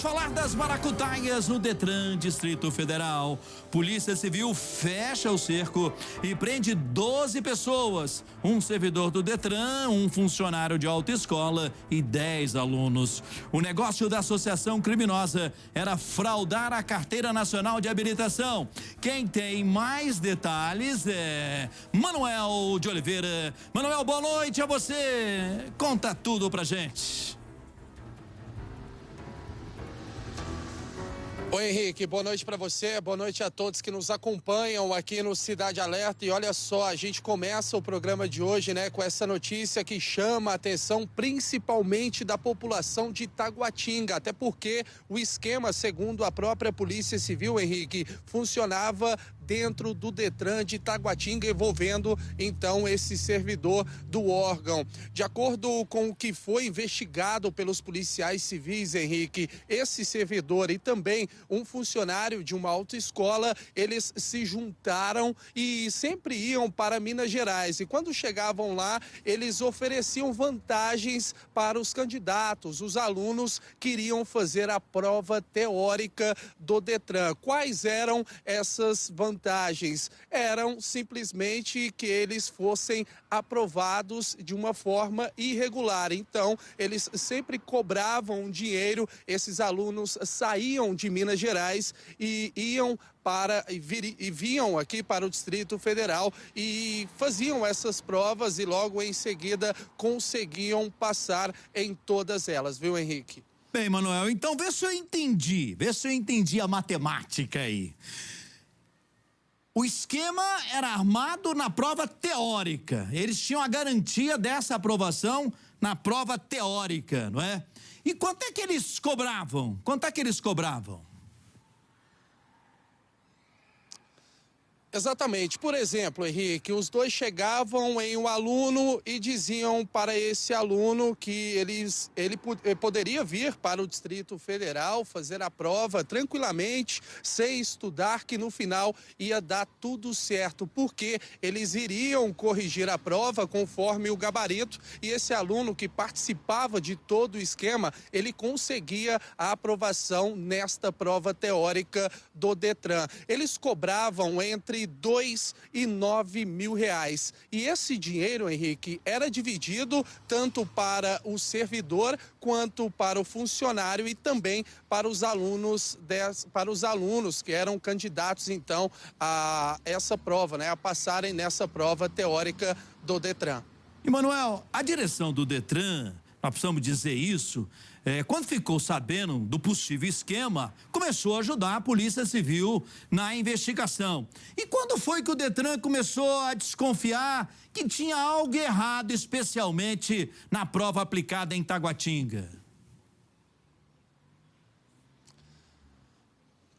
falar das maracutaias no Detran, Distrito Federal. Polícia Civil fecha o cerco e prende 12 pessoas. Um servidor do Detran, um funcionário de autoescola e 10 alunos. O negócio da associação criminosa era fraudar a Carteira Nacional de Habilitação. Quem tem mais detalhes é Manuel de Oliveira. Manuel, boa noite a você. Conta tudo pra gente. Oi, Henrique, boa noite para você, boa noite a todos que nos acompanham aqui no Cidade Alerta. E olha só, a gente começa o programa de hoje, né, com essa notícia que chama a atenção principalmente da população de Taguatinga, até porque o esquema, segundo a própria Polícia Civil, Henrique, funcionava dentro do Detran de Taguatinga, envolvendo então esse servidor do órgão. De acordo com o que foi investigado pelos policiais civis, Henrique, esse servidor e também um funcionário de uma autoescola, eles se juntaram e sempre iam para Minas Gerais. E quando chegavam lá, eles ofereciam vantagens para os candidatos, os alunos que iriam fazer a prova teórica do Detran. Quais eram essas vantagens? Eram simplesmente que eles fossem aprovados de uma forma irregular. Então, eles sempre cobravam dinheiro, esses alunos saíam de Minas Gerais e iam vinham aqui para o Distrito Federal e faziam essas provas e logo em seguida conseguiam passar em todas elas, viu, Henrique? Bem, Manuel, então vê se eu entendi a matemática aí. O esquema era armado na prova teórica. Eles tinham a garantia dessa aprovação na prova teórica, não é? E quanto é que eles cobravam? Exatamente. Por exemplo, Henrique, os dois chegavam em um aluno e diziam para esse aluno que ele poderia vir para o Distrito Federal fazer a prova tranquilamente, sem estudar, que no final ia dar tudo certo, porque eles iriam corrigir a prova conforme o gabarito e esse aluno que participava de todo o esquema, ele conseguia a aprovação nesta prova teórica do Detran. Eles cobravam entre 2 e 9 mil reais. E esse dinheiro, Henrique, era dividido tanto para o servidor quanto para o funcionário e também para os alunos que eram candidatos então a essa prova, né, a passarem nessa prova teórica do Detran. E, Manuel, a direção do Detran, nós precisamos dizer isso, quando ficou sabendo do possível esquema, começou a ajudar a Polícia Civil na investigação. E quando foi que o Detran começou a desconfiar que tinha algo errado, especialmente na prova aplicada em Taguatinga?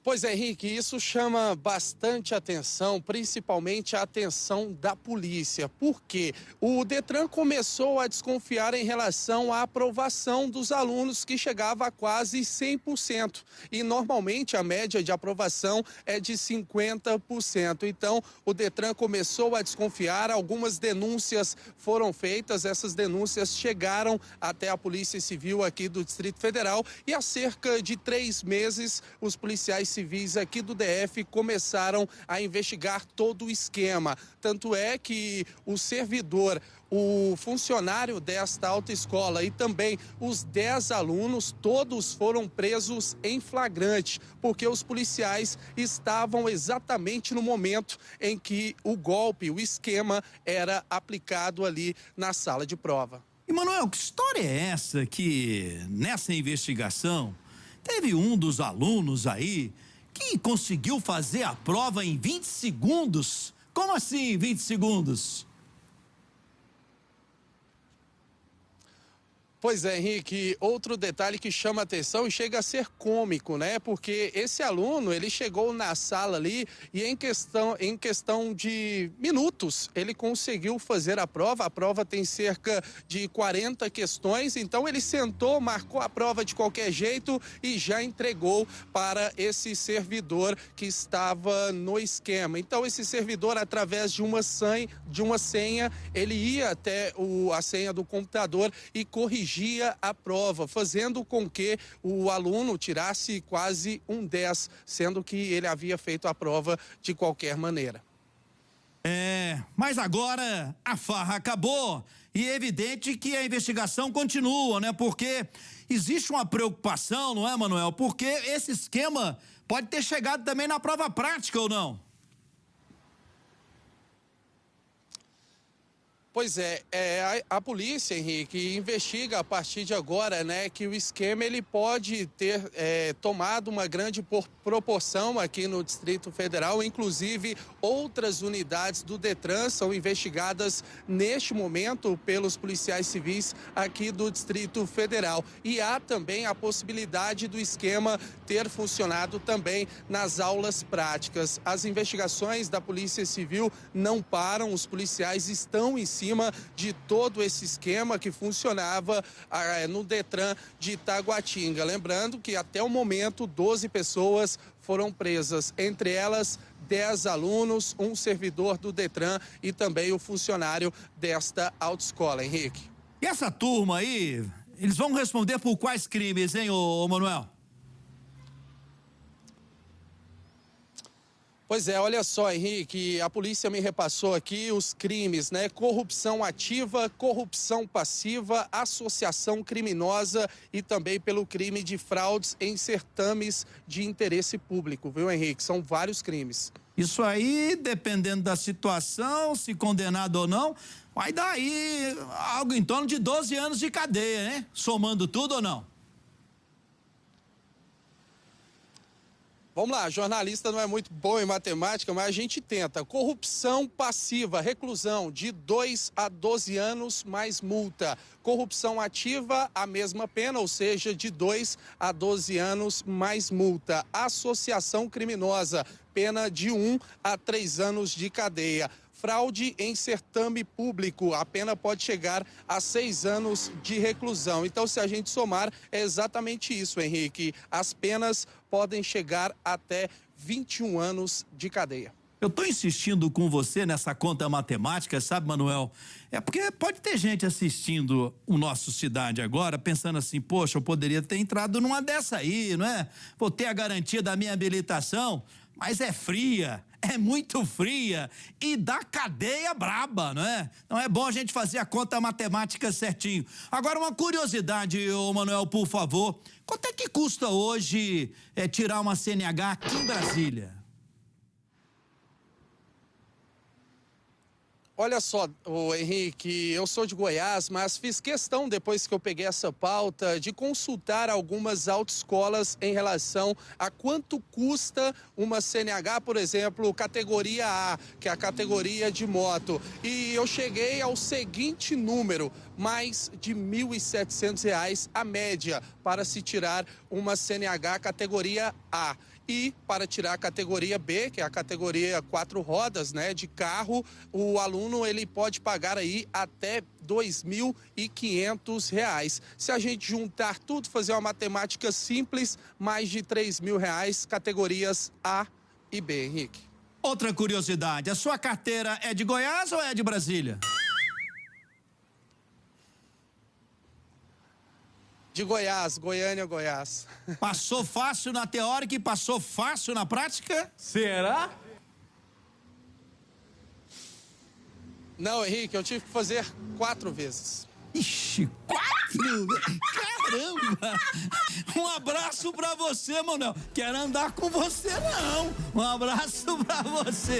Pois é, Henrique, isso chama bastante atenção, principalmente a atenção da polícia, porque o Detran começou a desconfiar em relação à aprovação dos alunos, que chegava a quase 100%. E normalmente a média de aprovação é de 50%. Então, o Detran começou a desconfiar, algumas denúncias foram feitas, essas denúncias chegaram até a Polícia Civil aqui do Distrito Federal e há cerca de 3 meses os policiais civis aqui do DF começaram a investigar todo o esquema. Tanto é que o servidor, o funcionário desta autoescola e também os 10 alunos, todos foram presos em flagrante, porque os policiais estavam exatamente no momento em que o golpe, o esquema era aplicado ali na sala de prova. E, Manuel, que história é essa que nessa investigação teve um dos alunos aí que conseguiu fazer a prova em 20 segundos? Como assim 20 segundos? Pois é, Henrique, outro detalhe que chama atenção e chega a ser cômico, né? Porque esse aluno, ele chegou na sala ali e em questão de minutos, ele conseguiu fazer a prova tem cerca de 40 questões, então ele sentou, marcou a prova de qualquer jeito e já entregou para esse servidor que estava no esquema. Então esse servidor, através de uma senha, ele ia até a senha do computador e corrigia exigia a prova, fazendo com que o aluno tirasse quase um 10, sendo que ele havia feito a prova de qualquer maneira. Mas agora a farra acabou e é evidente que a investigação continua, né? Porque existe uma preocupação, não é, Manuel? Porque esse esquema pode ter chegado também na prova prática ou não? Pois é, a polícia, Henrique, investiga a partir de agora, né, que o esquema ele pode ter tomado uma grande proporção aqui no Distrito Federal. Inclusive, outras unidades do Detran são investigadas neste momento pelos policiais civis aqui do Distrito Federal. E há também a possibilidade do esquema ter funcionado também nas aulas práticas. As investigações da Polícia Civil não param, os policiais estão em cima de todo esse esquema que funcionava no Detran de Taguatinga. Lembrando que até o momento 12 pessoas foram presas, entre elas 10 alunos, um servidor do Detran e também o funcionário desta autoescola, Henrique. E essa turma aí, eles vão responder por quais crimes, hein, ô Manuel? Pois é, olha só, Henrique, a polícia me repassou aqui os crimes, né? Corrupção ativa, corrupção passiva, associação criminosa e também pelo crime de fraudes em certames de interesse público, viu, Henrique? São vários crimes. Isso aí, dependendo da situação, se condenado ou não, vai dar aí algo em torno de 12 anos de cadeia, né? Somando tudo ou não? Vamos lá, jornalista não é muito bom em matemática, mas a gente tenta. Corrupção passiva, reclusão de 2 a 12 anos mais multa. Corrupção ativa, a mesma pena, ou seja, de 2 a 12 anos mais multa. Associação criminosa, pena de 1 a 3 anos de cadeia. Fraude em certame público, a pena pode chegar a 6 anos de reclusão. Então, se a gente somar, é exatamente isso, Henrique. As penas podem chegar até 21 anos de cadeia. Eu tô insistindo com você nessa conta matemática, sabe, Manuel? É porque pode ter gente assistindo o nosso Cidade Agora, pensando assim, poxa, eu poderia ter entrado numa dessa aí, não é? Vou ter a garantia da minha habilitação, mas é fria. É muito fria e dá cadeia braba, não é? Então é bom a gente fazer a conta matemática certinho. Agora, uma curiosidade, ô Manuel, por favor. Quanto é que custa hoje tirar uma CNH aqui em Brasília? Olha só, Henrique, eu sou de Goiás, mas fiz questão, depois que eu peguei essa pauta, de consultar algumas autoescolas em relação a quanto custa uma CNH, por exemplo, categoria A, que é a categoria de moto. E eu cheguei ao seguinte número, mais de R$ 1.700 a média para se tirar uma CNH categoria A. E para tirar a categoria B, que é a categoria 4 rodas, né, de carro, o aluno ele pode pagar aí até R$ 2.500. Se a gente juntar tudo, fazer uma matemática simples, mais de R$ 3.000, categorias A e B, Henrique. Outra curiosidade, a sua carteira é de Goiás ou é de Brasília? De Goiás, Goiânia, Goiás. Passou fácil na teórica e passou fácil na prática? Será? Não, Henrique, eu tive que fazer 4 vezes. Ixi, 4? Caramba! Um abraço pra você, Manuel. Quero andar com você, não. Um abraço pra você.